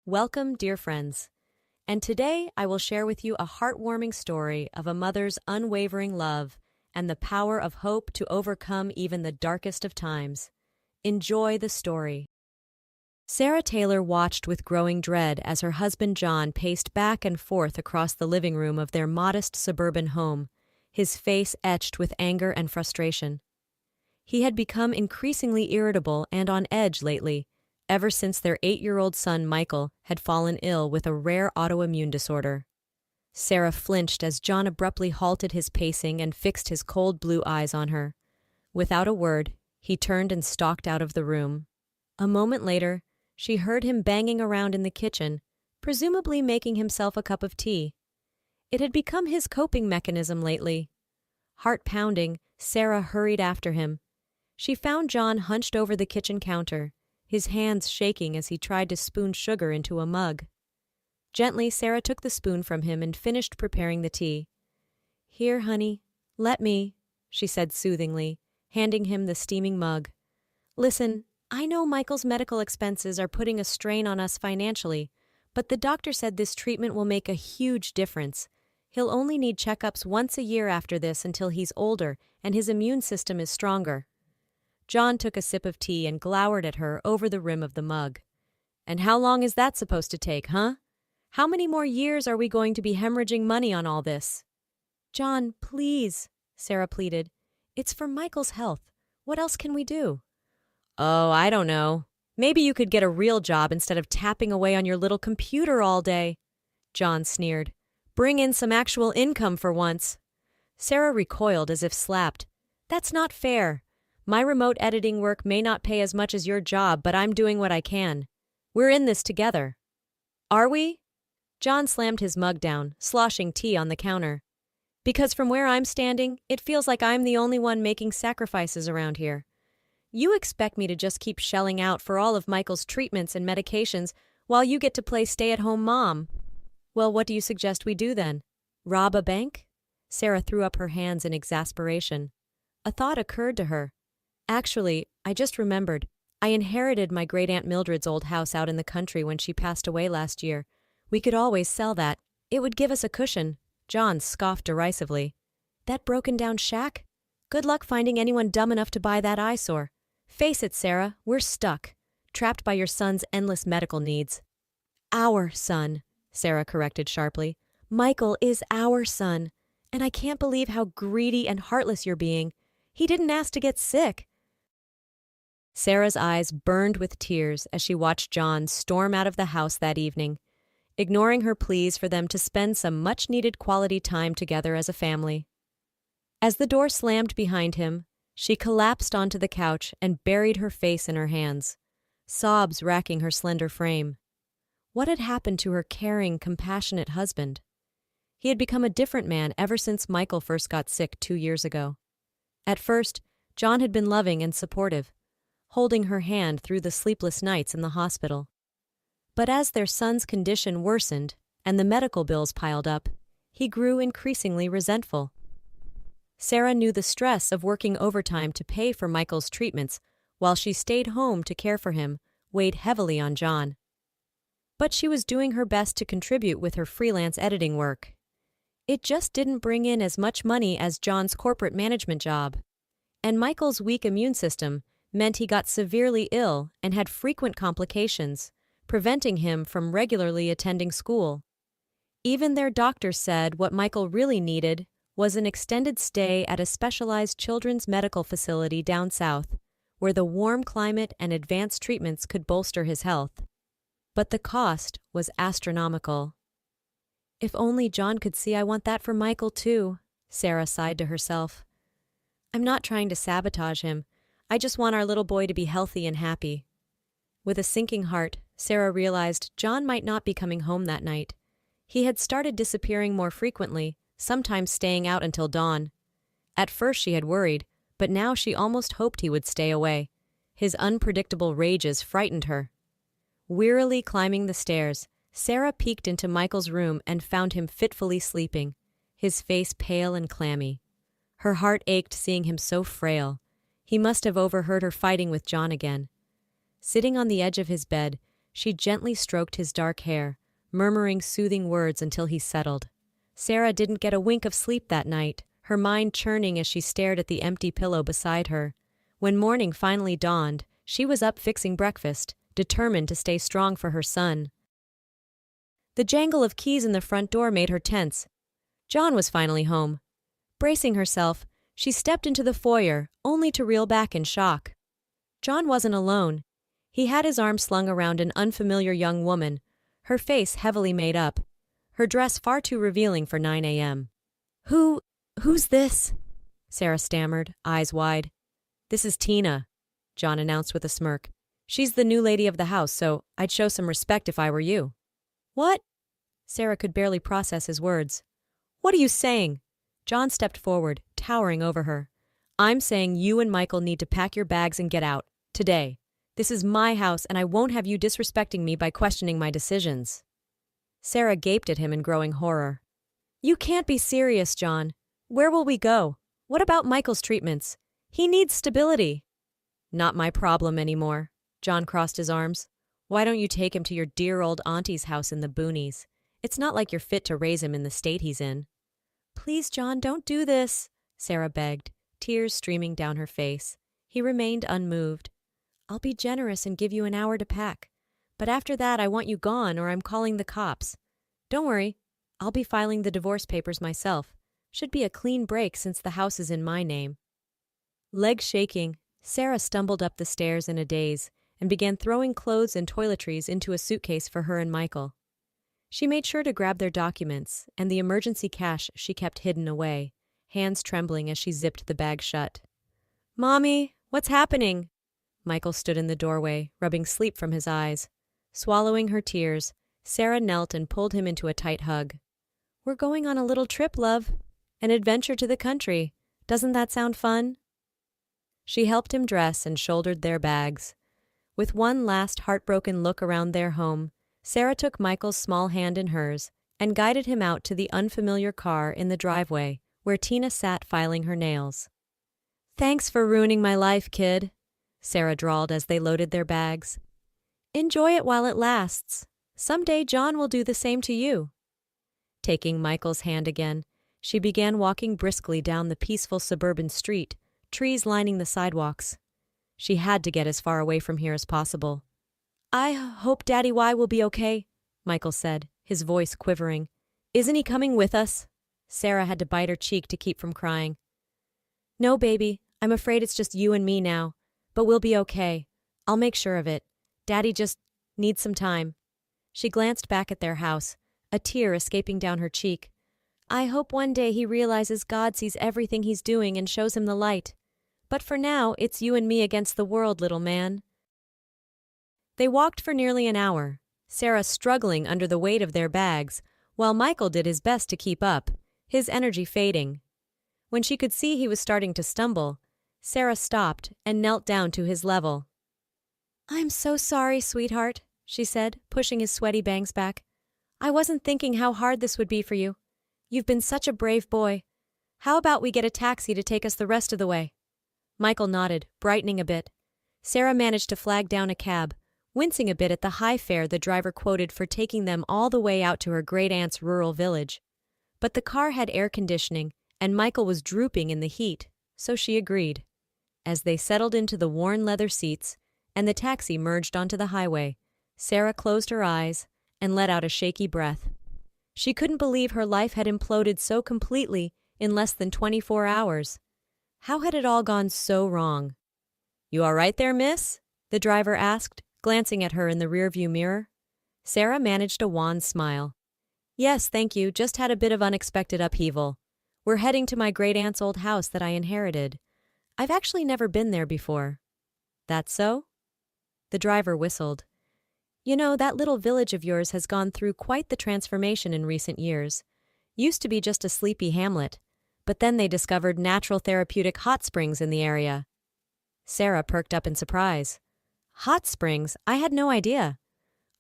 Welcome, dear friends. And today I will share with you a heartwarming story of a mother's unwavering love and the power of hope to overcome even the darkest of times. Enjoy the story. Sarah Taylor watched with growing dread as her husband John paced back and forth across the living room of their modest suburban home, his face etched with anger and frustration. He had become increasingly irritable and on edge lately, ever since their 8-year-old son Michael had fallen ill with a rare autoimmune disorder. Sarah flinched as John abruptly halted his pacing and fixed his cold blue eyes on her. Without a word, he turned and stalked out of the room. A moment later, she heard him banging around in the kitchen, presumably making himself a cup of tea. It had become his coping mechanism lately. Heart pounding, Sarah hurried after him. She found John hunched over the kitchen counter, his hands shaking as he tried to spoon sugar into a mug. Gently, Sarah took the spoon from him and finished preparing the tea. "Here, honey, let me," she said soothingly, handing him the steaming mug. "Listen, I know Michael's medical expenses are putting a strain on us financially, but the doctor said this treatment will make a huge difference. He'll only need checkups once a year after this until he's older and his immune system is stronger." John took a sip of tea and glowered at her over the rim of the mug. "And how long is that supposed to take, huh? How many more years are we going to be hemorrhaging money on all this?" "John, please," Sarah pleaded. "It's for Michael's health. What else can we do?" "Oh, I don't know. Maybe you could get a real job instead of tapping away on your little computer all day." John sneered. "Bring in some actual income for once." Sarah recoiled as if slapped. "That's not fair. My remote editing work may not pay as much as your job, but I'm doing what I can. We're in this together." "Are we?" John slammed his mug down, sloshing tea on the counter. "Because from where I'm standing, it feels like I'm the only one making sacrifices around here. You expect me to just keep shelling out for all of Michael's treatments and medications while you get to play stay-at-home mom. Well, what do you suggest we do then? Rob a bank?" Sarah threw up her hands in exasperation. A thought occurred to her. "Actually, I just remembered. I inherited my great-aunt Mildred's old house out in the country when she passed away last year. We could always sell that. It would give us a cushion." John scoffed derisively. "That broken-down shack? Good luck finding anyone dumb enough to buy that eyesore. Face it, Sarah, we're stuck, trapped by your son's endless medical needs." "Our son," Sarah corrected sharply. "Michael is our son, and I can't believe how greedy and heartless you're being. He didn't ask to get sick." Sarah's eyes burned with tears as she watched John storm out of the house that evening, ignoring her pleas for them to spend some much-needed quality time together as a family. As the door slammed behind him, she collapsed onto the couch and buried her face in her hands, sobs racking her slender frame. What had happened to her caring, compassionate husband? He had become a different man ever since Michael first got sick 2 years ago. At first, John had been loving and supportive, holding her hand through the sleepless nights in the hospital. But as their son's condition worsened and the medical bills piled up, he grew increasingly resentful. Sarah knew the stress of working overtime to pay for Michael's treatments while she stayed home to care for him weighed heavily on John. But she was doing her best to contribute with her freelance editing work. It just didn't bring in as much money as John's corporate management job. And Michael's weak immune system meant he got severely ill and had frequent complications, preventing him from regularly attending school. Even their doctor said what Michael really needed was an extended stay at a specialized children's medical facility down south, where the warm climate and advanced treatments could bolster his health. But the cost was astronomical. "If only John could see I want that for Michael too," Sarah sighed to herself. "I'm not trying to sabotage him. I just want our little boy to be healthy and happy." With a sinking heart, Sarah realized John might not be coming home that night. He had started disappearing more frequently, sometimes staying out until dawn. At first she had worried, but now she almost hoped he would stay away. His unpredictable rages frightened her. Wearily climbing the stairs, Sarah peeked into Michael's room and found him fitfully sleeping, his face pale and clammy. Her heart ached seeing him so frail. He must have overheard her fighting with John again. Sitting on the edge of his bed, She gently stroked his dark hair, murmuring soothing words until he settled. Sarah didn't get a wink of sleep that night, her mind churning as she stared at the empty pillow beside her. When morning finally dawned, she was up fixing breakfast, determined to stay strong for her son. The jangle of keys in the front door made her tense. John was finally home. Bracing herself, she stepped into the foyer, only to reel back in shock. John wasn't alone. He had his arm slung around an unfamiliar young woman, her face heavily made up, her dress far too revealing for 9 a.m. Who's this? Sarah stammered, eyes wide. This is Tina, John announced with a smirk. She's the new lady of the house, so I'd show some respect if I were you. What? Sarah could barely process his words. What are you saying? John stepped forward, towering over her. I'm saying you and Michael need to pack your bags and get out. Today. This is my house, and I won't have you disrespecting me by questioning my decisions. Sarah gaped at him in growing horror. You can't be serious, John. Where will we go? What about Michael's treatments? He needs stability. Not my problem anymore. John crossed his arms. Why don't you take him to your dear old auntie's house in the boonies? It's not like you're fit to raise him in the state he's in. Please, John, don't do this, Sarah begged, tears streaming down her face. He remained unmoved. I'll be generous and give you an hour to pack. But after that, I want you gone or I'm calling the cops. Don't worry, I'll be filing the divorce papers myself. Should be a clean break since the house is in my name. Legs shaking, Sarah stumbled up the stairs in a daze and began throwing clothes and toiletries into a suitcase for her and Michael. She made sure to grab their documents and the emergency cash she kept hidden away, hands trembling as she zipped the bag shut. Mommy, what's happening? Michael stood in the doorway, rubbing sleep from his eyes. Swallowing her tears, Sarah knelt and pulled him into a tight hug. We're going on a little trip, love. An adventure to the country. Doesn't that sound fun? She helped him dress and shouldered their bags. With one last heartbroken look around their home, Sarah took Michael's small hand in hers and guided him out to the unfamiliar car in the driveway where Tina sat filing her nails. Thanks for ruining my life, kid, Sarah drawled as they loaded their bags. Enjoy it while it lasts. Someday John will do the same to you. Taking Michael's hand again, she began walking briskly down the peaceful suburban street, trees lining the sidewalks. She had to get as far away from here as possible. I hope Daddy Y will be okay, Michael said, his voice quivering. Isn't he coming with us? Sarah had to bite her cheek to keep from crying. No, baby, I'm afraid it's just you and me now, but we'll be okay. I'll make sure of it. Daddy just needs some time. She glanced back at their house, a tear escaping down her cheek. I hope one day he realizes God sees everything he's doing and shows him the light. But for now, it's you and me against the world, little man. They walked for nearly an hour, Sarah struggling under the weight of their bags, while Michael did his best to keep up, his energy fading. When she could see he was starting to stumble, Sarah stopped and knelt down to his level. I'm so sorry, sweetheart, she said, pushing his sweaty bangs back. I wasn't thinking how hard this would be for you. You've been such a brave boy. How about we get a taxi to take us the rest of the way? Michael nodded, brightening a bit. Sarah managed to flag down a cab, wincing a bit at the high fare the driver quoted for taking them all the way out to her great-aunt's rural village. But the car had air conditioning, and Michael was drooping in the heat, so she agreed. As they settled into the worn leather seats, and the taxi merged onto the highway, Sarah closed her eyes and let out a shaky breath. She couldn't believe her life had imploded so completely in less than 24 hours. How had it all gone so wrong? You all right there, miss? The driver asked, glancing at her in the rearview mirror. Sarah managed a wan smile. Yes, thank you, just had a bit of unexpected upheaval. We're heading to my great-aunt's old house that I inherited. I've actually never been there before. That so? The driver whistled. You know, that little village of yours has gone through quite the transformation in recent years. Used to be just a sleepy hamlet, but then they discovered natural therapeutic hot springs in the area. Sarah perked up in surprise. Hot springs? I had no idea.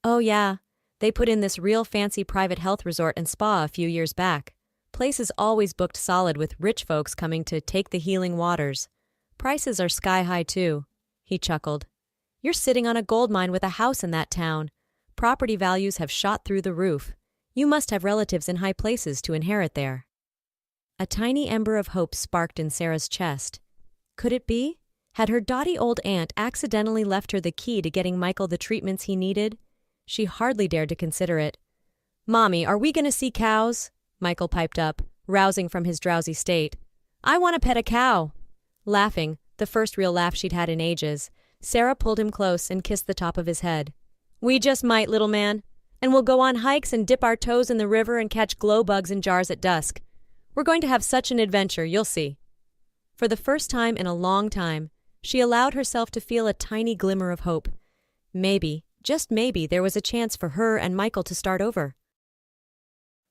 Oh yeah, they put in this real fancy private health resort and spa a few years back. Place is always booked solid with rich folks coming to take the healing waters. Prices are sky high too. He chuckled. You're sitting on a gold mine with a house in that town. Property values have shot through the roof. You must have relatives in high places to inherit there." A tiny ember of hope sparked in Sarah's chest. Could it be? Had her dotty old aunt accidentally left her the key to getting Michael the treatments he needed? She hardly dared to consider it. "Mommy, are we going to see cows?" Michael piped up, rousing from his drowsy state. "I want to pet a cow." Laughing, the first real laugh she'd had in ages, Sarah pulled him close and kissed the top of his head. "We just might, little man. And we'll go on hikes and dip our toes in the river and catch glow bugs in jars at dusk. We're going to have such an adventure, you'll see." For the first time in a long time, she allowed herself to feel a tiny glimmer of hope. Maybe, just maybe, there was a chance for her and Michael to start over.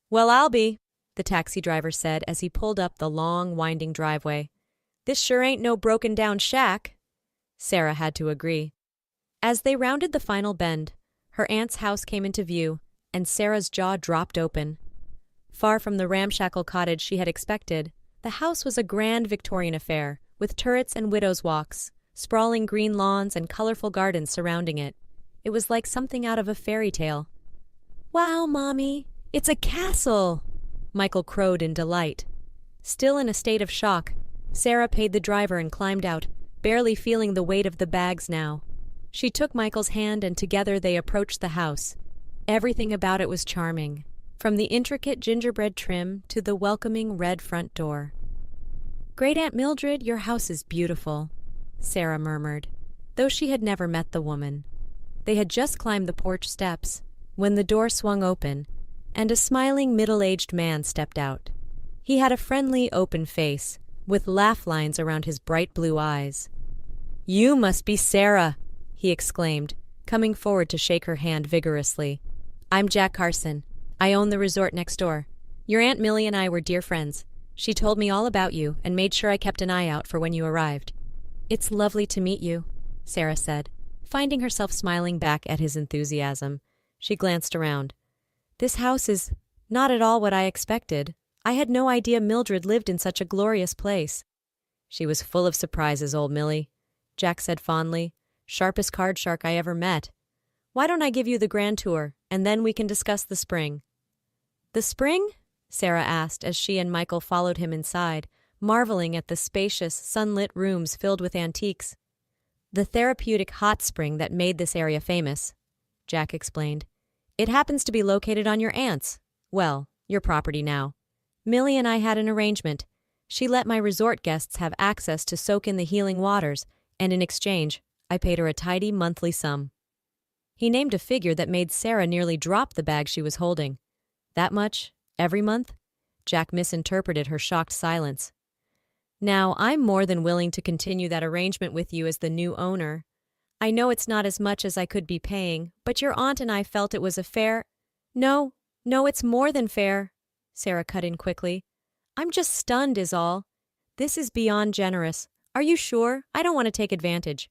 "Well, I'll be," the taxi driver said as he pulled up the long, winding driveway. "This sure ain't no broken-down shack." Sarah had to agree. As they rounded the final bend, her aunt's house came into view, and Sarah's jaw dropped open. Far from the ramshackle cottage she had expected, the house was a grand Victorian affair, with turrets and widows' walks, sprawling green lawns and colorful gardens surrounding it. It was like something out of a fairy tale. "Wow, Mommy, it's a castle!" Michael crowed in delight. Still in a state of shock, Sarah paid the driver and climbed out, barely feeling the weight of the bags now. She took Michael's hand and together they approached the house. Everything about it was charming, from the intricate gingerbread trim to the welcoming red front door. "Great Aunt Mildred, your house is beautiful," Sarah murmured, though she had never met the woman. They had just climbed the porch steps when the door swung open, and a smiling middle-aged man stepped out. He had a friendly, open face, with laugh lines around his bright blue eyes. "You must be Sarah," he exclaimed, coming forward to shake her hand vigorously. "I'm Jack Carson. I own the resort next door. Your Aunt Millie and I were dear friends. She told me all about you and made sure I kept an eye out for when you arrived." "It's lovely to meet you," Sarah said, finding herself smiling back at his enthusiasm. She glanced around. "This house is not at all what I expected. I had no idea Mildred lived in such a glorious place." "She was full of surprises, old Millie," Jack said fondly. "Sharpest card shark I ever met. Why don't I give you the grand tour, and then we can discuss the spring?" "The spring?" Sarah asked as she and Michael followed him inside, marveling at the spacious, sunlit rooms filled with antiques. "The therapeutic hot spring that made this area famous," Jack explained. "It happens to be located on your aunt's, well, your property now. Millie and I had an arrangement. She let my resort guests have access to soak in the healing waters, and in exchange, I paid her a tidy monthly sum." He named a figure that made Sarah nearly drop the bag she was holding. "That much? Every month?" Jack misinterpreted her shocked silence. "Now, I'm more than willing to continue that arrangement with you as the new owner. I know it's not as much as I could be paying, but your aunt and I felt it was a fair—" No, it's more than fair," Sarah cut in quickly. "I'm just stunned is all. This is beyond generous. Are you sure? I don't want to take advantage."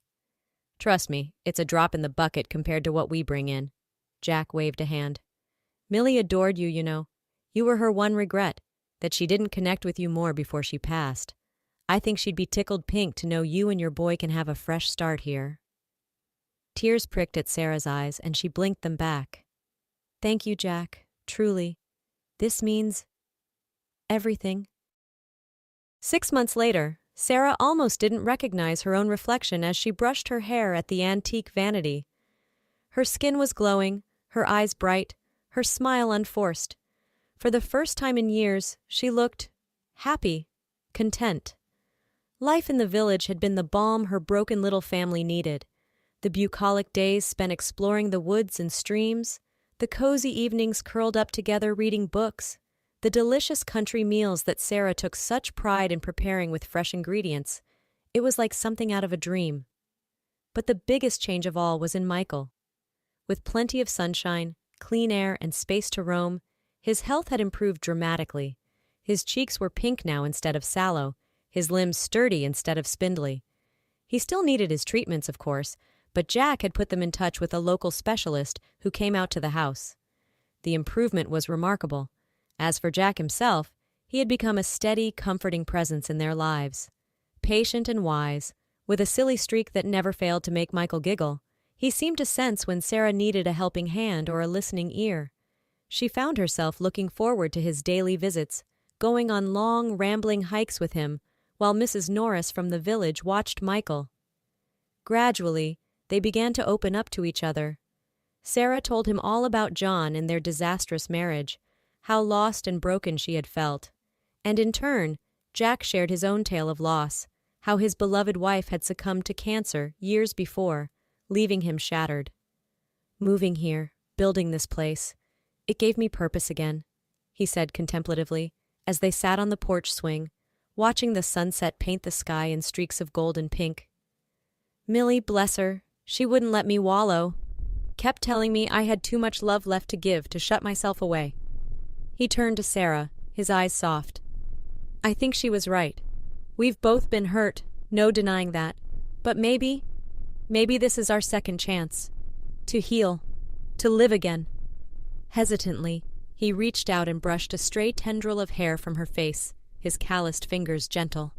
"Trust me, it's a drop in the bucket compared to what we bring in." Jack waved a hand. "Millie adored you, you know. You were her one regret, that she didn't connect with you more before she passed. I think she'd be tickled pink to know you and your boy can have a fresh start here." Tears pricked at Sarah's eyes, and she blinked them back. "Thank you, Jack. Truly. This means everything." 6 months later, Sarah almost didn't recognize her own reflection as she brushed her hair at the antique vanity. Her skin was glowing, her eyes bright, her smile unforced. For the first time in years, she looked happy, content. Life in the village had been the balm her broken little family needed. The bucolic days spent exploring the woods and streams, the cozy evenings curled up together reading books, the delicious country meals that Sarah took such pride in preparing with fresh ingredients. It was like something out of a dream. But the biggest change of all was in Michael. With plenty of sunshine, clean air, and space to roam, his health had improved dramatically. His cheeks were pink now instead of sallow, his limbs sturdy instead of spindly. He still needed his treatments, of course, but Jack had put them in touch with a local specialist who came out to the house. The improvement was remarkable. As for Jack himself, he had become a steady, comforting presence in their lives. Patient and wise, with a silly streak that never failed to make Michael giggle, He seemed to sense when Sarah needed a helping hand or a listening ear. She found herself looking forward to his daily visits, going on long, rambling hikes with him, while Mrs. Norris from the village watched Michael. Gradually, they began to open up to each other. Sarah told him all about John and their disastrous marriage, how lost and broken she had felt. And in turn, Jack shared his own tale of loss, how his beloved wife had succumbed to cancer years before, leaving him shattered. Moving here, building this place, it gave me purpose again, he said contemplatively, as they sat on the porch swing, watching the sunset paint the sky in streaks of gold and pink. Millie, bless her, she wouldn't let me wallow. Kept telling me I had too much love left to give to shut myself away. He turned to Sarah, his eyes soft. I think she was right. We've both been hurt, no denying that. But maybe this is our second chance. To heal. To live again. Hesitantly, he reached out and brushed a stray tendril of hair from her face, his calloused fingers gentle.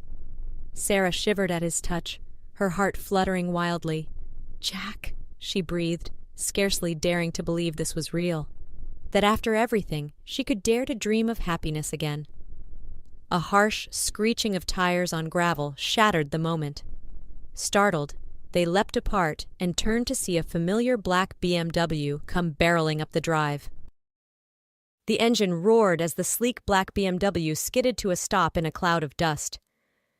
Sarah shivered at his touch, her heart fluttering wildly. Jack, she breathed, scarcely daring to believe this was real. That after everything, she could dare to dream of happiness again. A harsh screeching of tires on gravel shattered the moment. Startled, they leapt apart and turned to see a familiar black BMW come barreling up the drive. The engine roared as the sleek black BMW skidded to a stop in a cloud of dust.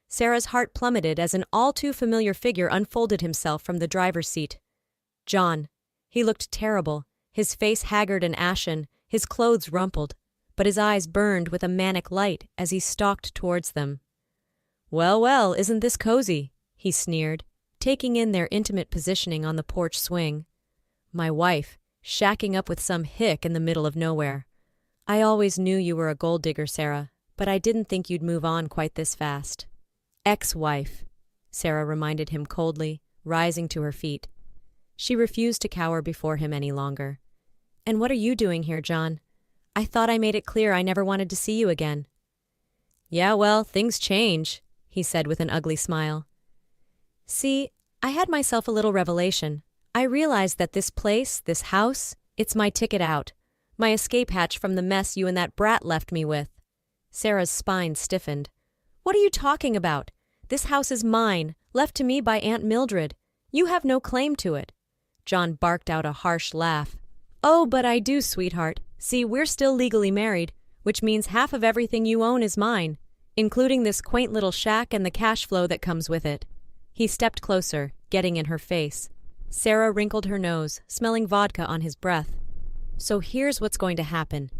Sarah's heart plummeted as an all-too-familiar figure unfolded himself from the driver's seat. John. He looked terrible, his face haggard and ashen, his clothes rumpled, but his eyes burned with a manic light as he stalked towards them. Well, well, isn't this cozy? He sneered, taking in their intimate positioning on the porch swing. My wife, shacking up with some hick in the middle of nowhere. I always knew you were a gold digger, Sarah, but I didn't think you'd move on quite this fast. Ex-wife, Sarah reminded him coldly, rising to her feet. She refused to cower before him any longer. And what are you doing here, John? I thought I made it clear I never wanted to see you again. Yeah, well, things change, he said with an ugly smile. See, I had myself a little revelation. I realized that this place, this house, it's my ticket out. My escape hatch from the mess you and that brat left me with. Sarah's spine stiffened. What are you talking about? This house is mine, left to me by Aunt Mildred. You have no claim to it. John barked out a harsh laugh. Oh, but I do, sweetheart. See, we're still legally married, which means half of everything you own is mine, including this quaint little shack and the cash flow that comes with it. He stepped closer, getting in her face. Sarah wrinkled her nose, smelling vodka on his breath. So here's what's going to happen.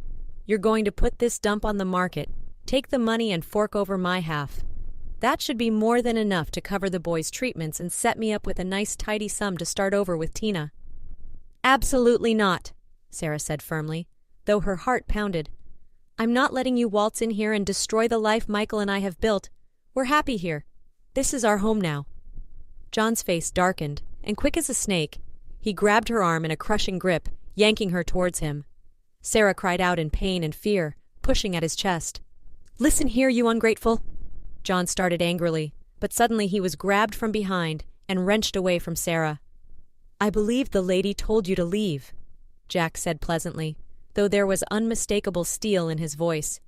You're going to put this dump on the market, take the money and fork over my half. That should be more than enough to cover the boys' treatments and set me up with a nice tidy sum to start over with Tina. Absolutely not, Sarah said firmly, though her heart pounded. I'm not letting you waltz in here and destroy the life Michael and I have built. We're happy here. This is our home now. John's face darkened, and quick as a snake, he grabbed her arm in a crushing grip, yanking her towards him. Sarah cried out in pain and fear, pushing at his chest. Listen here, you ungrateful! John started angrily, but suddenly he was grabbed from behind and wrenched away from Sarah. I believe the lady told you to leave, Jack said pleasantly, though there was unmistakable steel in his voice.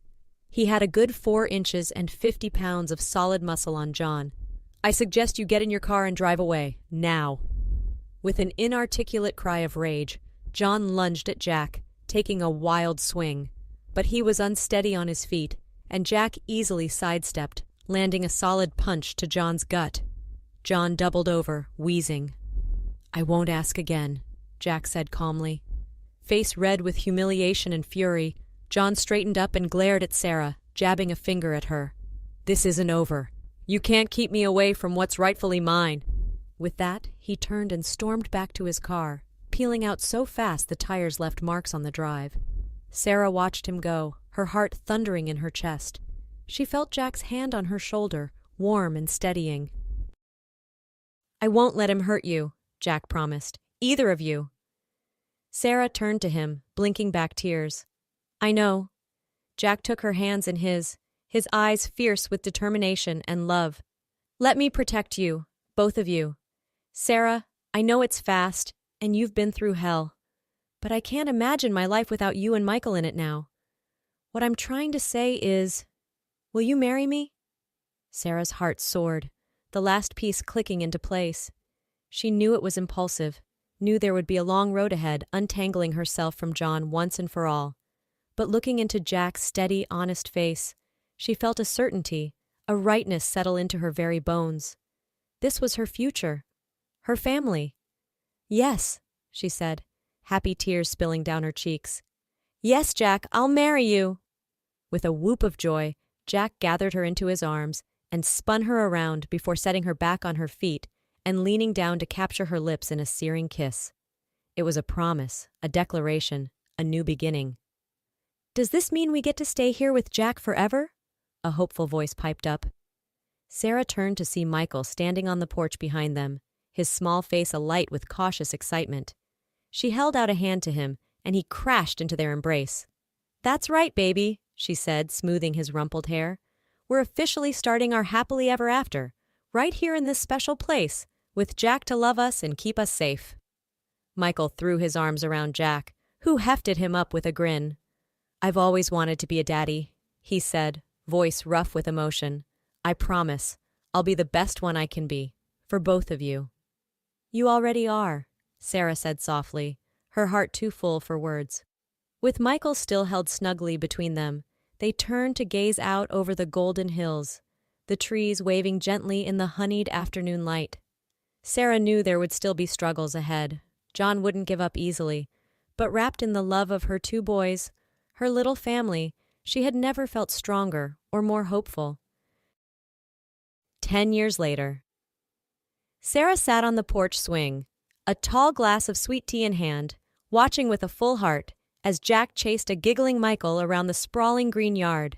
He had a good 4 inches and 50 pounds of solid muscle on John. I suggest you get in your car and drive away, now. With an inarticulate cry of rage, John lunged at Jack, taking a wild swing. But he was unsteady on his feet, and Jack easily sidestepped, landing a solid punch to John's gut. John doubled over, wheezing. I won't ask again, Jack said calmly. Face red with humiliation and fury, John straightened up and glared at Sarah, jabbing a finger at her. This isn't over. You can't keep me away from what's rightfully mine. With that, he turned and stormed back to his car, peeling out so fast the tires left marks on the drive. Sarah watched him go, her heart thundering in her chest. She felt Jack's hand on her shoulder, warm and steadying. I won't let him hurt you, Jack promised. Either of you. Sarah turned to him, blinking back tears. I know. Jack took her hands in his eyes fierce with determination and love. Let me protect you, both of you. Sarah, I know it's fast, And you've been through hell. But I can't imagine my life without you and Michael in it now. What I'm trying to say is, will you marry me? Sarah's heart soared, the last piece clicking into place. She knew it was impulsive, knew there would be a long road ahead, untangling herself from John once and for all. But looking into Jack's steady, honest face, she felt a certainty, a rightness settle into her very bones. This was her future, her family. Yes, she said, happy tears spilling down her cheeks. Yes, Jack, I'll marry you. With a whoop of joy, Jack gathered her into his arms and spun her around before setting her back on her feet and leaning down to capture her lips in a searing kiss. It was a promise, a declaration, a new beginning. Does this mean we get to stay here with Jack forever? A hopeful voice piped up. Sarah turned to see Michael standing on the porch behind them, his small face alight with cautious excitement. She held out a hand to him, and he crashed into their embrace. That's right, baby, she said, smoothing his rumpled hair. We're officially starting our happily ever after, right here in this special place, with Jack to love us and keep us safe. Michael threw his arms around Jack, who hefted him up with a grin. I've always wanted to be a daddy, he said, voice rough with emotion. I promise, I'll be the best one I can be, for both of you. You already are, Sarah said softly, her heart too full for words. With Michael still held snugly between them, they turned to gaze out over the golden hills, the trees waving gently in the honeyed afternoon light. Sarah knew there would still be struggles ahead. John wouldn't give up easily, but wrapped in the love of her two boys, her little family, she had never felt stronger or more hopeful. 10 years later. Sarah sat on the porch swing, a tall glass of sweet tea in hand, watching with a full heart as Jack chased a giggling Michael around the sprawling green yard.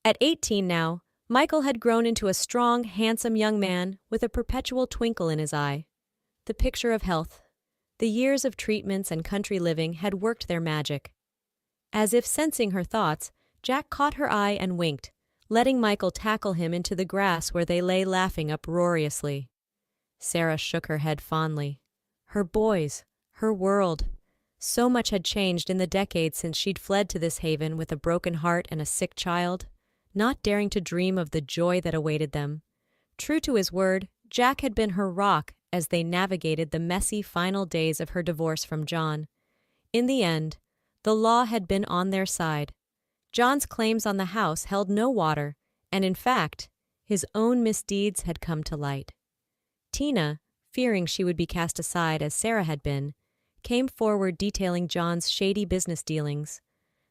At 18 now, Michael had grown into a strong, handsome young man with a perpetual twinkle in his eye. The picture of health. The years of treatments and country living had worked their magic. As if sensing her thoughts, Jack caught her eye and winked, letting Michael tackle him into the grass where they lay laughing uproariously. Sarah shook her head fondly. Her boys, her world. So much had changed in the decades since she'd fled to this haven with a broken heart and a sick child, not daring to dream of the joy that awaited them. True to his word, Jack had been her rock as they navigated the messy final days of her divorce from John. In the end, the law had been on their side. John's claims on the house held no water, and in fact, his own misdeeds had come to light. Tina, fearing she would be cast aside as Sarah had been, came forward detailing John's shady business dealings,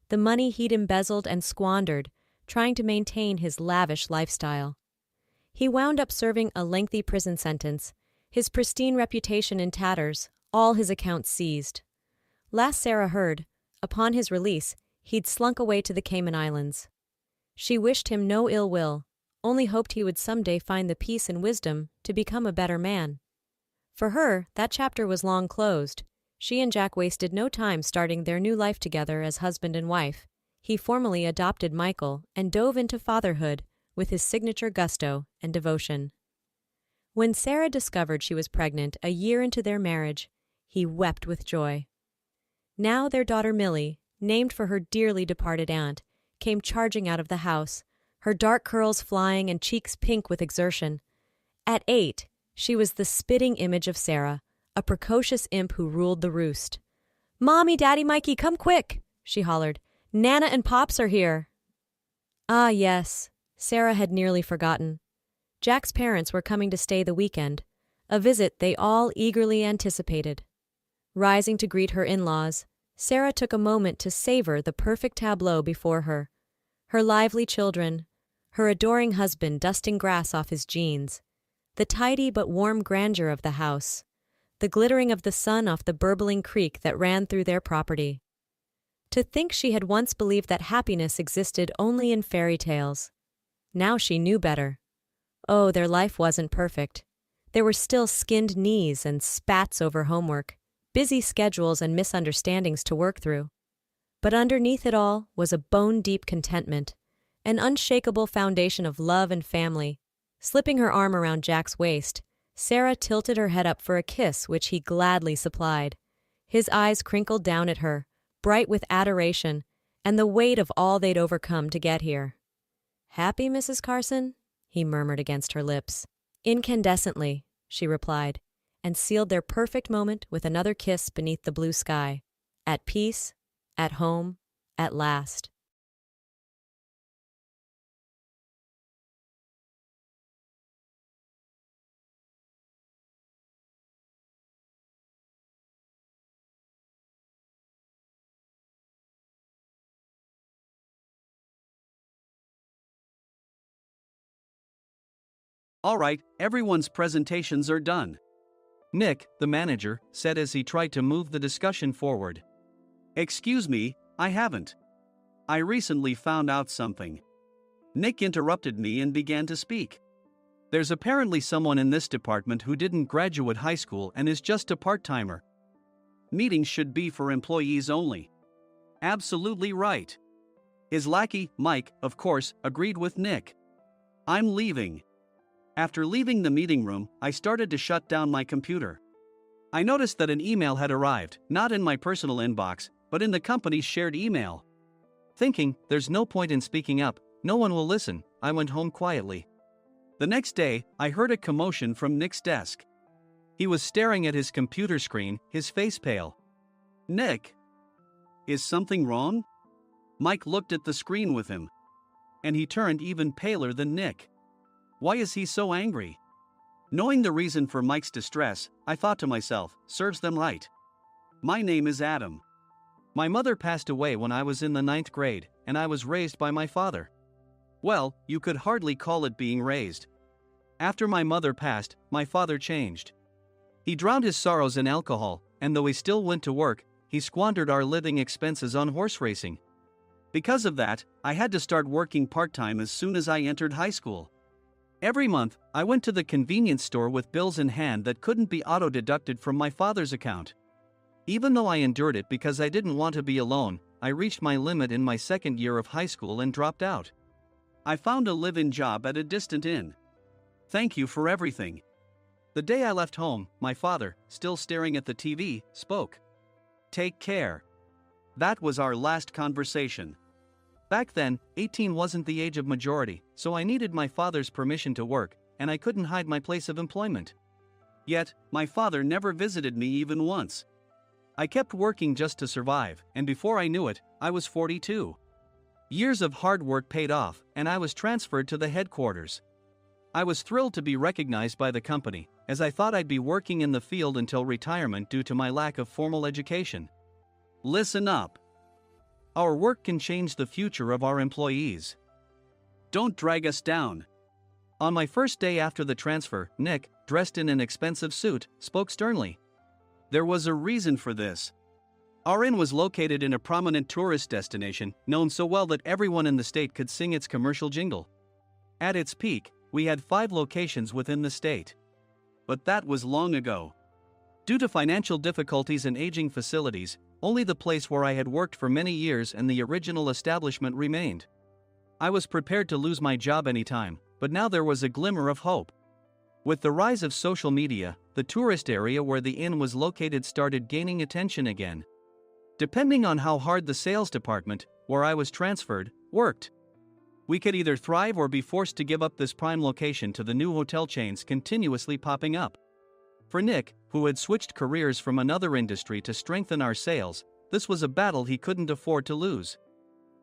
the money he'd embezzled and squandered, trying to maintain his lavish lifestyle. He wound up serving a lengthy prison sentence, his pristine reputation in tatters, all his accounts seized. Last Sarah heard, upon his release, he'd slunk away to the Cayman Islands. She wished him no ill will, only hoped he would someday find the peace and wisdom to become a better man. For her, that chapter was long closed. She and Jack wasted no time starting their new life together as husband and wife. He formally adopted Michael and dove into fatherhood with his signature gusto and devotion. When Sarah discovered she was pregnant a year into their marriage, he wept with joy. Now their daughter Millie, named for her dearly departed aunt, came charging out of the house, her dark curls flying and cheeks pink with exertion. At 8, she was the spitting image of Sarah, a precocious imp who ruled the roost. "Mommy, Daddy, Mikey, come quick!" she hollered. "Nana and Pops are here." Ah, yes, Sarah had nearly forgotten. Jack's parents were coming to stay the weekend, a visit they all eagerly anticipated. Rising to greet her in-laws, Sarah took a moment to savor the perfect tableau before her. Her lively children, her adoring husband dusting grass off his jeans, the tidy but warm grandeur of the house, the glittering of the sun off the burbling creek that ran through their property. To think she had once believed that happiness existed only in fairy tales. Now she knew better. Oh, their life wasn't perfect. There were still skinned knees and spats over homework, busy schedules and misunderstandings to work through. But underneath it all was a bone-deep contentment, an unshakable foundation of love and family. Slipping her arm around Jack's waist, Sarah tilted her head up for a kiss, which he gladly supplied. His eyes crinkled down at her, bright with adoration and the weight of all they'd overcome to get here. "Happy, Mrs. Carson?" he murmured against her lips. "Incandescently," she replied, and sealed their perfect moment with another kiss beneath the blue sky. At peace, at home, at last. All right, everyone's presentations are done. Nick, the manager, said as he tried to move the discussion forward. Excuse me, I haven't. I recently found out something. Nick interrupted me and began to speak. There's apparently someone in this department who didn't graduate high school and is just a part-timer. Meetings should be for employees only. Absolutely right. His lackey, Mike, of course, agreed with Nick. I'm leaving. After leaving the meeting room, I started to shut down my computer. I noticed that an email had arrived, not in my personal inbox, but in the company's shared email. Thinking, there's no point in speaking up, no one will listen, I went home quietly. The next day, I heard a commotion from Nick's desk. He was staring at his computer screen, his face pale. Nick! Is something wrong? Mike looked at the screen with him. And he turned even paler than Nick. Why is he so angry? Knowing the reason for Mike's distress, I thought to myself, serves them right. My name is Adam. My mother passed away when I was in the 9th grade, and I was raised by my father. Well, you could hardly call it being raised. After my mother passed, my father changed. He drowned his sorrows in alcohol, and though he still went to work, he squandered our living expenses on horse racing. Because of that, I had to start working part-time as soon as I entered high school. Every month, I went to the convenience store with bills in hand that couldn't be auto-deducted from my father's account. Even though I endured it because I didn't want to be alone, I reached my limit in my second year of high school and dropped out. I found a live-in job at a distant inn. Thank you for everything. The day I left home, my father, still staring at the TV, spoke. Take care. That was our last conversation. Back then, 18 wasn't the age of majority, so I needed my father's permission to work, and I couldn't hide my place of employment. Yet, my father never visited me even once. I kept working just to survive, and before I knew it, I was 42. Years of hard work paid off, and I was transferred to the headquarters. I was thrilled to be recognized by the company, as I thought I'd be working in the field until retirement due to my lack of formal education. Listen up. Our work can change the future of our employees. Don't drag us down. On my first day after the transfer, Nick, dressed in an expensive suit, spoke sternly. There was a reason for this. Our inn was located in a prominent tourist destination, known so well that everyone in the state could sing its commercial jingle. At its peak, we had 5 locations within the state. But that was long ago. Due to financial difficulties and aging facilities, only the place where I had worked for many years and the original establishment remained. I was prepared to lose my job anytime, but now there was a glimmer of hope. With the rise of social media, the tourist area where the inn was located started gaining attention again. Depending on how hard the sales department, where I was transferred, worked, we could either thrive or be forced to give up this prime location to the new hotel chains continuously popping up. For Nick, who had switched careers from another industry to strengthen our sales, this was a battle he couldn't afford to lose.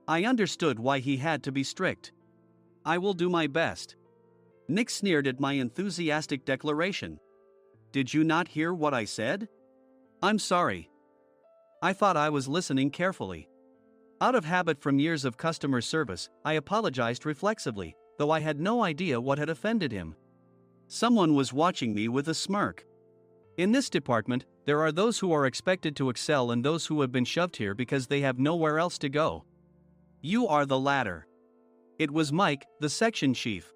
I understood why he had to be strict. I will do my best. Nick sneered at my enthusiastic declaration. Did you not hear what I said? I'm sorry. I thought I was listening carefully. Out of habit from years of customer service, I apologized reflexively, though I had no idea what had offended him. Someone was watching me with a smirk. In this department, there are those who are expected to excel and those who have been shoved here because they have nowhere else to go. You are the latter. It was Mike, the section chief.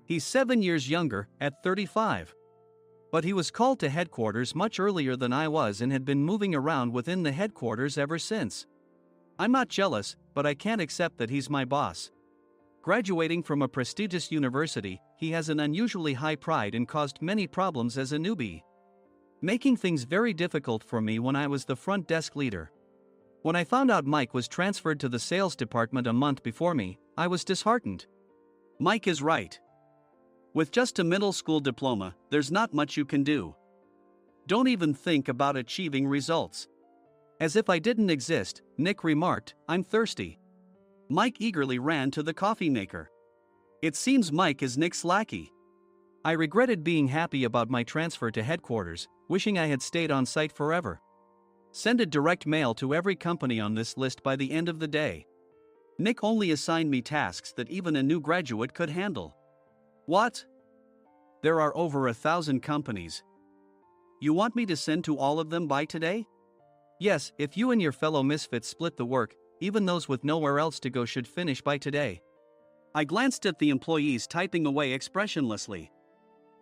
He's 7 years younger, at 35. But he was called to headquarters much earlier than I was and had been moving around within the headquarters ever since. I'm not jealous, but I can't accept that he's my boss. Graduating from a prestigious university, he has an unusually high pride and caused many problems as a newbie, making things very difficult for me when I was the front desk leader. When I found out Mike was transferred to the sales department a month before me, I was disheartened. Mike is right. With just a middle school diploma, there's not much you can do. Don't even think about achieving results. As if I didn't exist, Nick remarked, "I'm thirsty." Mike eagerly ran to the coffee maker. It seems Mike is Nick's lackey. I regretted being happy about my transfer to headquarters, wishing I had stayed on site forever. Send a direct mail to every company on this list by the end of the day. Nick only assigned me tasks that even a new graduate could handle. What? There are over 1,000 companies. You want me to send to all of them by today? Yes, if you and your fellow misfits split the work, even those with nowhere else to go should finish by today. I glanced at the employees typing away expressionlessly.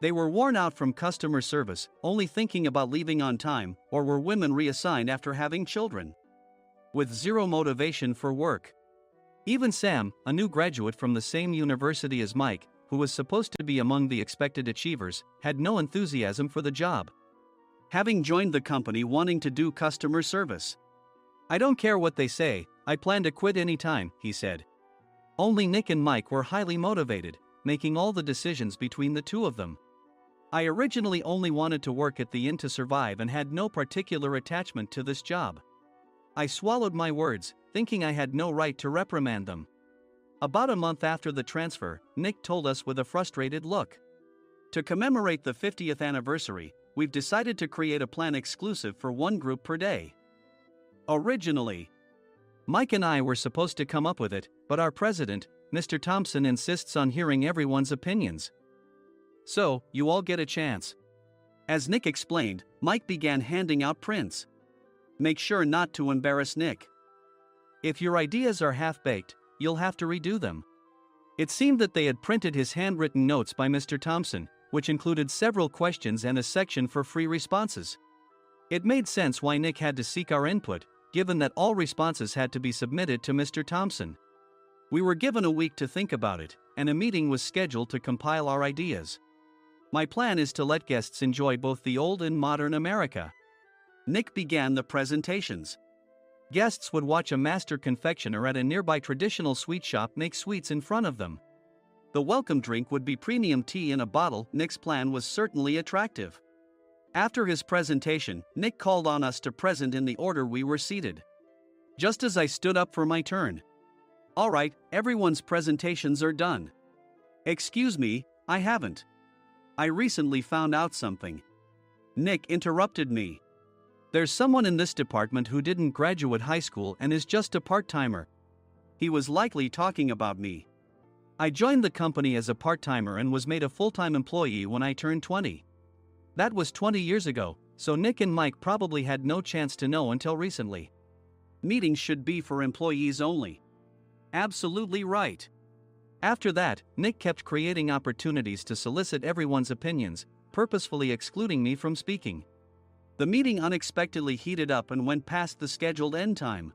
They were worn out from customer service, only thinking about leaving on time, or were women reassigned after having children, with zero motivation for work. Even Sam, a new graduate from the same university as Mike, who was supposed to be among the expected achievers, had no enthusiasm for the job, having joined the company wanting to do customer service. "I don't care what they say, I plan to quit anytime," he said. Only Nick and Mike were highly motivated, making all the decisions between the two of them. I originally only wanted to work at the inn to survive and had no particular attachment to this job. I swallowed my words, thinking I had no right to reprimand them. About a month after the transfer, Nick told us with a frustrated look, "To commemorate the 50th anniversary, we've decided to create a plan exclusive for one group per day." Originally, Mike and I were supposed to come up with it, but our president, Mr. Thompson, insists on hearing everyone's opinions. "So, you all get a chance." As Nick explained, Mike began handing out prints. "Make sure not to embarrass Nick. If your ideas are half-baked, you'll have to redo them." It seemed that they had printed his handwritten notes by Mr. Thompson, which included several questions and a section for free responses. It made sense why Nick had to seek our input, given that all responses had to be submitted to Mr. Thompson. We were given a week to think about it, and a meeting was scheduled to compile our ideas. My plan is to let guests enjoy both the old and modern America. Nick began the presentations. Guests would watch a master confectioner at a nearby traditional sweet shop make sweets in front of them. The welcome drink would be premium tea in a bottle. Nick's plan was certainly attractive. After his presentation, Nick called on us to present in the order we were seated. Just as I stood up for my turn. "All right, everyone's presentations are done." "Excuse me, I haven't. I recently found out something." Nick interrupted me. "There's someone in this department who didn't graduate high school and is just a part-timer." He was likely talking about me. I joined the company as a part-timer and was made a full-time employee when I turned 20. That was 20 years ago, so Nick and Mike probably had no chance to know until recently. Meetings should be for employees only. Absolutely right. After that, Nick kept creating opportunities to solicit everyone's opinions, purposefully excluding me from speaking. The meeting unexpectedly heated up and went past the scheduled end time.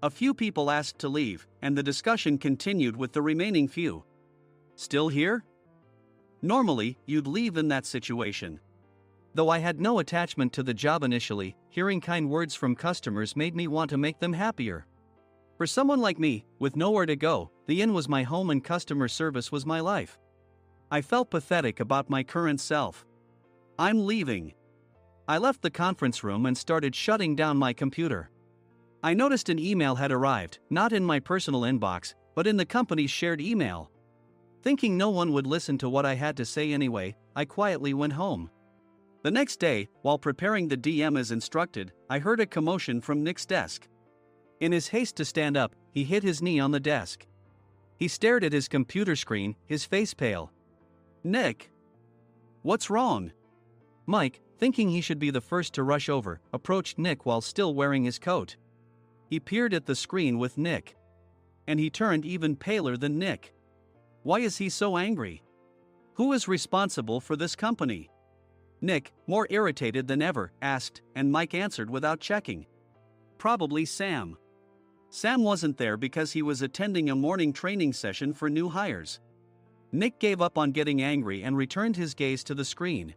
A few people asked to leave, and the discussion continued with the remaining few. "Still here?" Normally, you'd leave in that situation. Though I had no attachment to the job initially, hearing kind words from customers made me want to make them happier. For someone like me, with nowhere to go, the inn was my home and customer service was my life. I felt pathetic about my current self. "I'm leaving." I left the conference room and started shutting down my computer. I noticed an email had arrived, not in my personal inbox, but in the company's shared email. Thinking no one would listen to what I had to say anyway, I quietly went home. The next day, while preparing the DM as instructed, I heard a commotion from Nick's desk. In his haste to stand up, he hit his knee on the desk. He stared at his computer screen, his face pale. "Nick, what's wrong?" Mike, thinking he should be the first to rush over, approached Nick while still wearing his coat. He peered at the screen with Nick. And he turned even paler than Nick. Why is he so angry? Who is responsible for this company? Nick, more irritated than ever, asked, and Mike answered without checking. Probably Sam. Sam wasn't there because he was attending a morning training session for new hires. Nick gave up on getting angry and returned his gaze to the screen.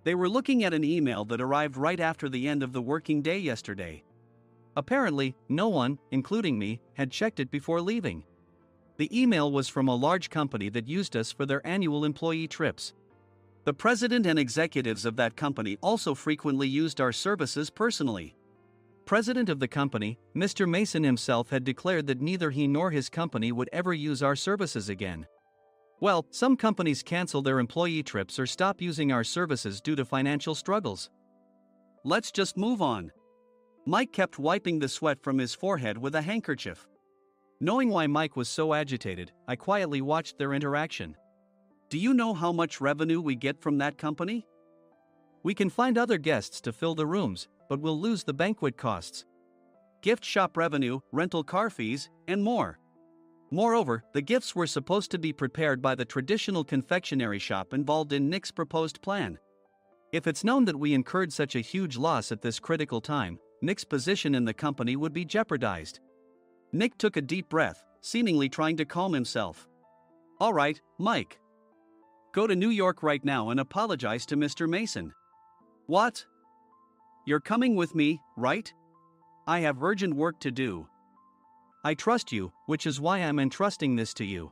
They were looking at an email that arrived right after the end of the working day yesterday. Apparently, no one, including me, had checked it before leaving. The email was from a large company that used us for their annual employee trips. The president and executives of that company also frequently used our services personally. President of the company, Mr. Mason himself, had declared that neither he nor his company would ever use our services again. Well, some companies cancel their employee trips or stop using our services due to financial struggles. Let's just move on. Mike kept wiping the sweat from his forehead with a handkerchief. Knowing why Mike was so agitated, I quietly watched their interaction. Do you know how much revenue we get from that company? We can find other guests to fill the rooms, but we'll lose the banquet costs, gift shop revenue, rental car fees, and more. Moreover, the gifts were supposed to be prepared by the traditional confectionery shop involved in Nick's proposed plan. If it's known that we incurred such a huge loss at this critical time, Nick's position in the company would be jeopardized. Nick took a deep breath, seemingly trying to calm himself. All right, Mike. Go to New York right now and apologize to Mr. Mason. What? You're coming with me, right? I have urgent work to do. I trust you, which is why I'm entrusting this to you.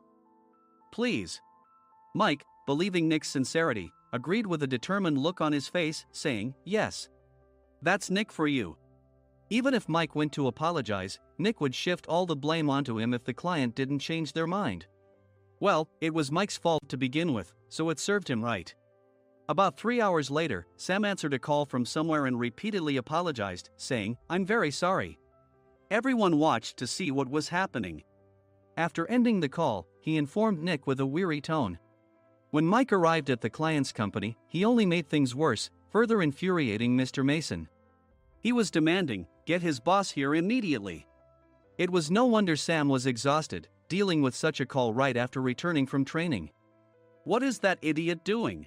Please. Mike, believing Nick's sincerity, agreed with a determined look on his face, saying, yes. That's Nick for you. Even if Mike went to apologize, Nick would shift all the blame onto him if the client didn't change their mind. Well, it was Mike's fault to begin with, so it served him right. About 3 hours later, Sam answered a call from somewhere and repeatedly apologized, saying, I'm very sorry. Everyone watched to see what was happening. After ending the call, he informed Nick with a weary tone. When Mike arrived at the client's company, he only made things worse, further infuriating Mr. Mason. He was demanding, get his boss here immediately. It was no wonder Sam was exhausted, dealing with such a call right after returning from training. What is that idiot doing?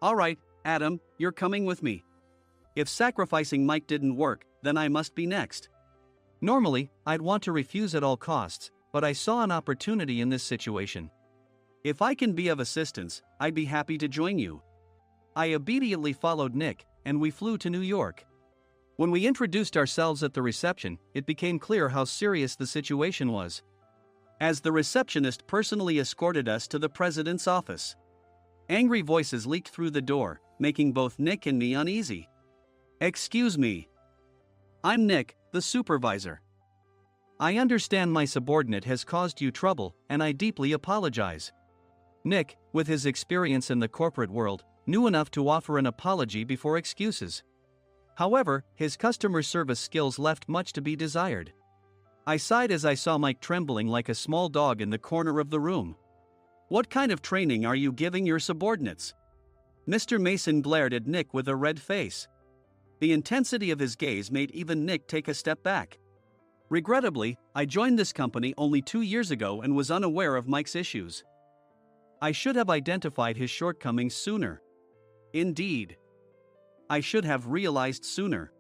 All right, Adam, you're coming with me. If sacrificing Mike didn't work, then I must be next. Normally, I'd want to refuse at all costs, but I saw an opportunity in this situation. If I can be of assistance, I'd be happy to join you. I immediately followed Nick, and we flew to New York. When we introduced ourselves at the reception, it became clear how serious the situation was. As the receptionist personally escorted us to the president's office. Angry voices leaked through the door, making both Nick and me uneasy. Excuse me. I'm Nick, the supervisor. I understand my subordinate has caused you trouble, and I deeply apologize. Nick, with his experience in the corporate world, knew enough to offer an apology before excuses. However, his customer service skills left much to be desired. I sighed as I saw Mike trembling like a small dog in the corner of the room. What kind of training are you giving your subordinates? Mr. Mason glared at Nick with a red face. The intensity of his gaze made even Nick take a step back. Regrettably, I joined this company only 2 years ago and was unaware of Mike's issues. I should have identified his shortcomings sooner. Indeed. I should have realized sooner.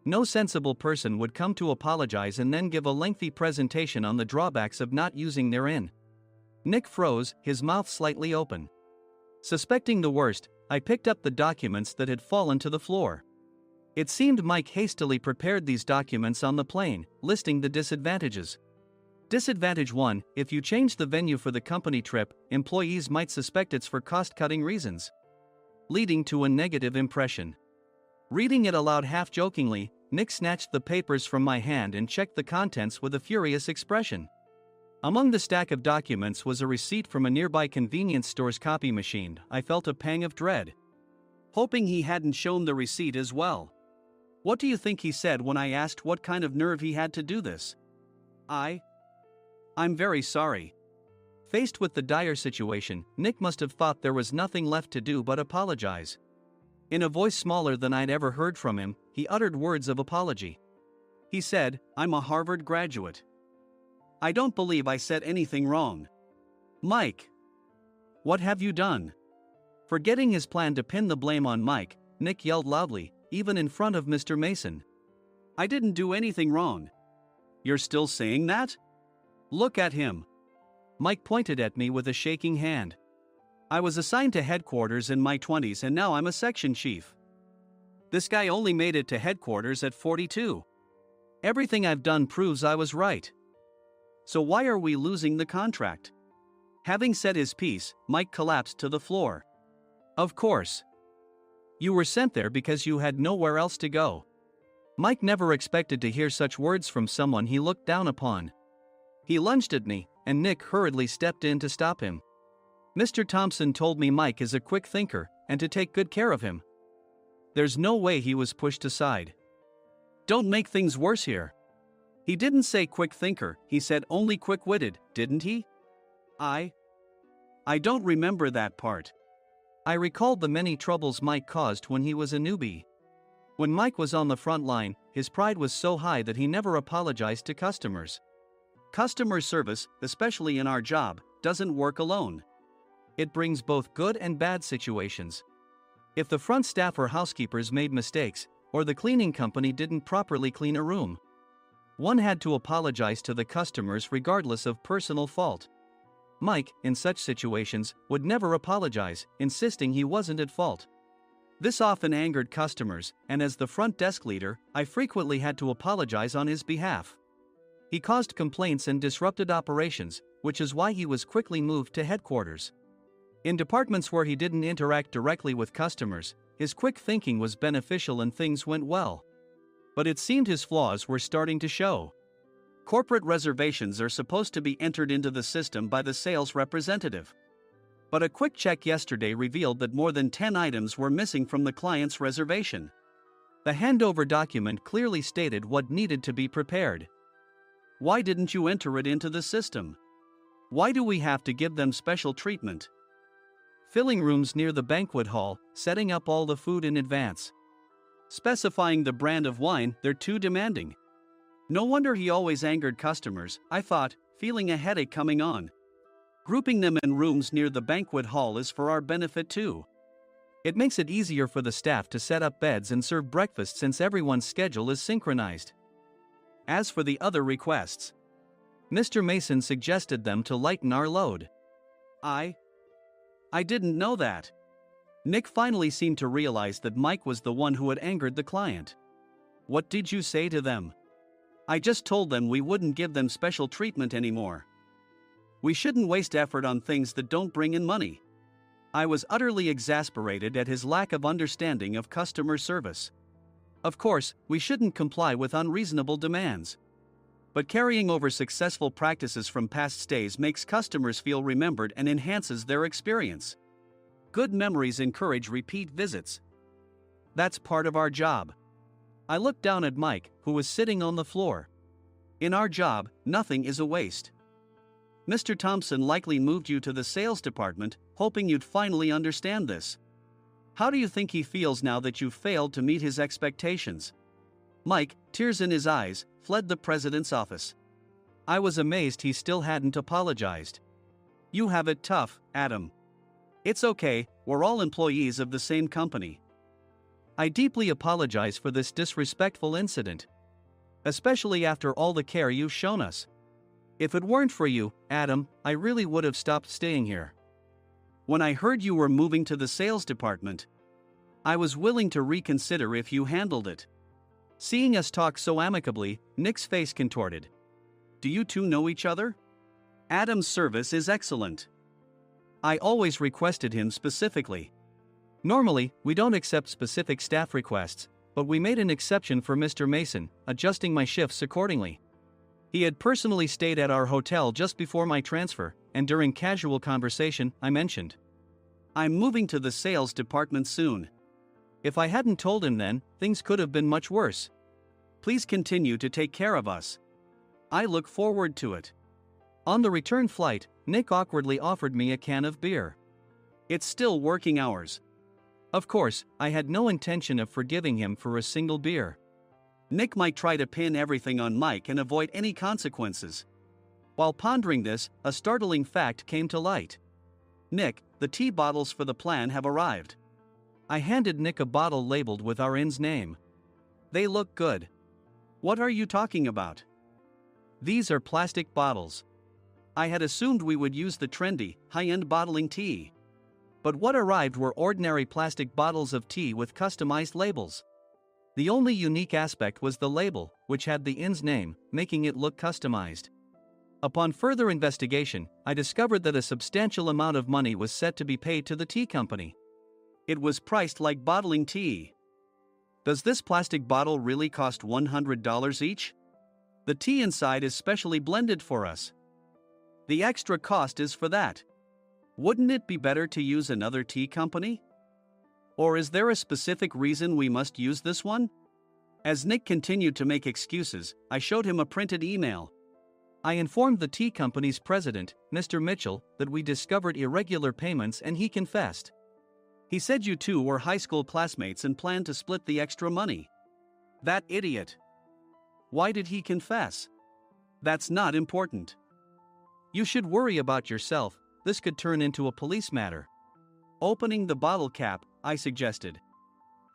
No sensible person would come to apologize and then give a lengthy presentation on the drawbacks of not using their in. Nick froze, his mouth slightly open. Suspecting the worst, I picked up the documents that had fallen to the floor. It seemed Mike hastily prepared these documents on the plane, listing the disadvantages. Disadvantage 1: if you change the venue for the company trip, employees might suspect it's for cost-cutting reasons, leading to a negative impression. Reading it aloud half-jokingly, Nick snatched the papers from my hand and checked the contents with a furious expression. Among the stack of documents was a receipt from a nearby convenience store's copy machine. I felt a pang of dread, hoping he hadn't shown the receipt as well. What do you think he said when I asked what kind of nerve he had to do this? I'm very sorry. Faced with the dire situation, Nick must have thought there was nothing left to do but apologize. In a voice smaller than I'd ever heard from him, he uttered words of apology. He said, I'm a Harvard graduate. I don't believe I said anything wrong. Mike! What have you done? Forgetting his plan to pin the blame on Mike, Nick yelled loudly, even in front of Mr. Mason. I didn't do anything wrong. You're still saying that? Look at him. Mike pointed at me with a shaking hand. I was assigned to headquarters in my 20s and now I'm a section chief. This guy only made it to headquarters at 42. Everything I've done proves I was right. So why are we losing the contract? Having said his piece, Mike collapsed to the floor. Of course. You were sent there because you had nowhere else to go. Mike never expected to hear such words from someone he looked down upon. He lunged at me, and Nick hurriedly stepped in to stop him. Mr. Thompson told me Mike is a quick thinker, and to take good care of him. There's no way he was pushed aside. Don't make things worse here. He didn't say quick thinker, he said only quick-witted, didn't he? I don't remember that part. I recalled the many troubles Mike caused when he was a newbie. When Mike was on the front line, his pride was so high that he never apologized to customers. Customer service, especially in our job, doesn't work alone. It brings both good and bad situations. If the front staff or housekeepers made mistakes, or the cleaning company didn't properly clean a room, one had to apologize to the customers regardless of personal fault. Mike, in such situations, would never apologize, insisting he wasn't at fault. This often angered customers, and as the front desk leader, I frequently had to apologize on his behalf. He caused complaints and disrupted operations, which is why he was quickly moved to headquarters. In departments where he didn't interact directly with customers, his quick thinking was beneficial and things went well. But it seemed his flaws were starting to show. Corporate reservations are supposed to be entered into the system by the sales representative. But a quick check yesterday revealed that more than 10 items were missing from the client's reservation. The handover document clearly stated what needed to be prepared. Why didn't you enter it into the system? Why do we have to give them special treatment? Filling rooms near the banquet hall, setting up all the food in advance. Specifying the brand of wine, they're too demanding. No wonder he always angered customers, I thought, feeling a headache coming on. Grouping them in rooms near the banquet hall is for our benefit too. It makes it easier for the staff to set up beds and serve breakfast since everyone's schedule is synchronized. As for the other requests, Mr. Mason suggested them to lighten our load. I didn't know that. Nick finally seemed to realize that Mike was the one who had angered the client. What did you say to them? I just told them we wouldn't give them special treatment anymore. We shouldn't waste effort on things that don't bring in money. I was utterly exasperated at his lack of understanding of customer service. Of course, we shouldn't comply with unreasonable demands. But carrying over successful practices from past stays makes customers feel remembered and enhances their experience. Good memories encourage repeat visits. That's part of our job. I looked down at Mike, who was sitting on the floor. In our job, nothing is a waste. Mr. Thompson likely moved you to the sales department, hoping you'd finally understand this. How do you think he feels now that you failed to meet his expectations? Mike, tears in his eyes, fled the president's office. I was amazed he still hadn't apologized. You have it tough, Adam. It's okay, we're all employees of the same company. I deeply apologize for this disrespectful incident. Especially after all the care you've shown us. If it weren't for you, Adam, I really would have stopped staying here. When I heard you were moving to the sales department, I was willing to reconsider if you handled it. Seeing us talk so amicably, Nick's face contorted. Do you two know each other? Adam's service is excellent. I always requested him specifically. Normally, we don't accept specific staff requests, but we made an exception for Mr. Mason, adjusting my shifts accordingly. He had personally stayed at our hotel just before my transfer, and during casual conversation, I mentioned, I'm moving to the sales department soon. If I hadn't told him then, things could have been much worse. Please continue to take care of us. I look forward to it. On the return flight, Nick awkwardly offered me a can of beer. It's still working hours. Of course, I had no intention of forgiving him for a single beer. Nick might try to pin everything on Mike and avoid any consequences. While pondering this, a startling fact came to light. Nick, the tea bottles for the plan have arrived. I handed Nick a bottle labeled with our inn's name. They look good. What are you talking about? These are plastic bottles. I had assumed we would use the trendy, high-end bottling tea. But what arrived were ordinary plastic bottles of tea with customized labels. The only unique aspect was the label, which had the inn's name, making it look customized. Upon further investigation, I discovered that a substantial amount of money was set to be paid to the tea company. It was priced like bottling tea. Does this plastic bottle really cost $100 each? The tea inside is specially blended for us. The extra cost is for that. Wouldn't it be better to use another tea company? Or is there a specific reason we must use this one? As Nick continued to make excuses, I showed him a printed email. I informed the tea company's president, Mr. Mitchell, that we discovered irregular payments and he confessed. He said you two were high school classmates and planned to split the extra money. That idiot. Why did he confess? That's not important. You should worry about yourself, this could turn into a police matter. Opening the bottle cap, I suggested.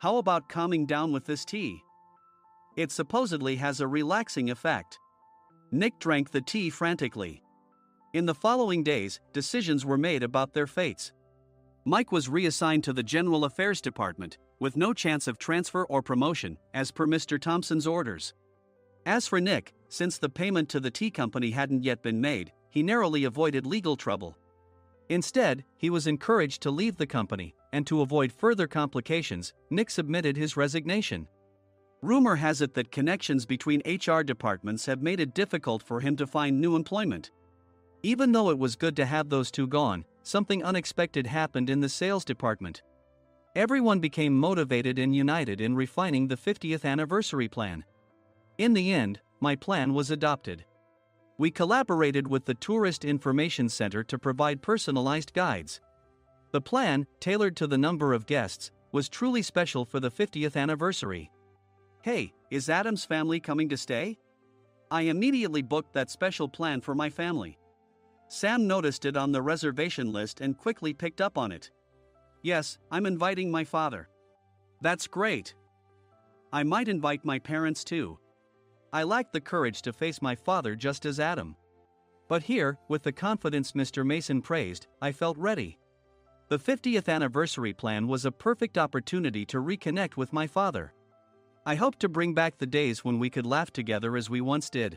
How about calming down with this tea? It supposedly has a relaxing effect. Nick drank the tea frantically. In the following days, decisions were made about their fates. Mike was reassigned to the General Affairs Department, with no chance of transfer or promotion, as per Mr. Thompson's orders. As for Nick, since the payment to the tea company hadn't yet been made, he narrowly avoided legal trouble. Instead, he was encouraged to leave the company, and to avoid further complications, Nick submitted his resignation. Rumor has it that connections between HR departments have made it difficult for him to find new employment. Even though it was good to have those two gone, something unexpected happened in the sales department. Everyone became motivated and united in refining the 50th anniversary plan. In the end, my plan was adopted. We collaborated with the Tourist Information Center to provide personalized guides. The plan, tailored to the number of guests, was truly special for the 50th anniversary. Hey, is Adam's family coming to stay? I immediately booked that special plan for my family. Sam noticed it on the reservation list and quickly picked up on it. Yes, I'm inviting my father. That's great. I might invite my parents too. I lacked the courage to face my father just as Adam. But here, with the confidence Mr. Mason praised, I felt ready. The 50th anniversary plan was a perfect opportunity to reconnect with my father. I hoped to bring back the days when we could laugh together as we once did.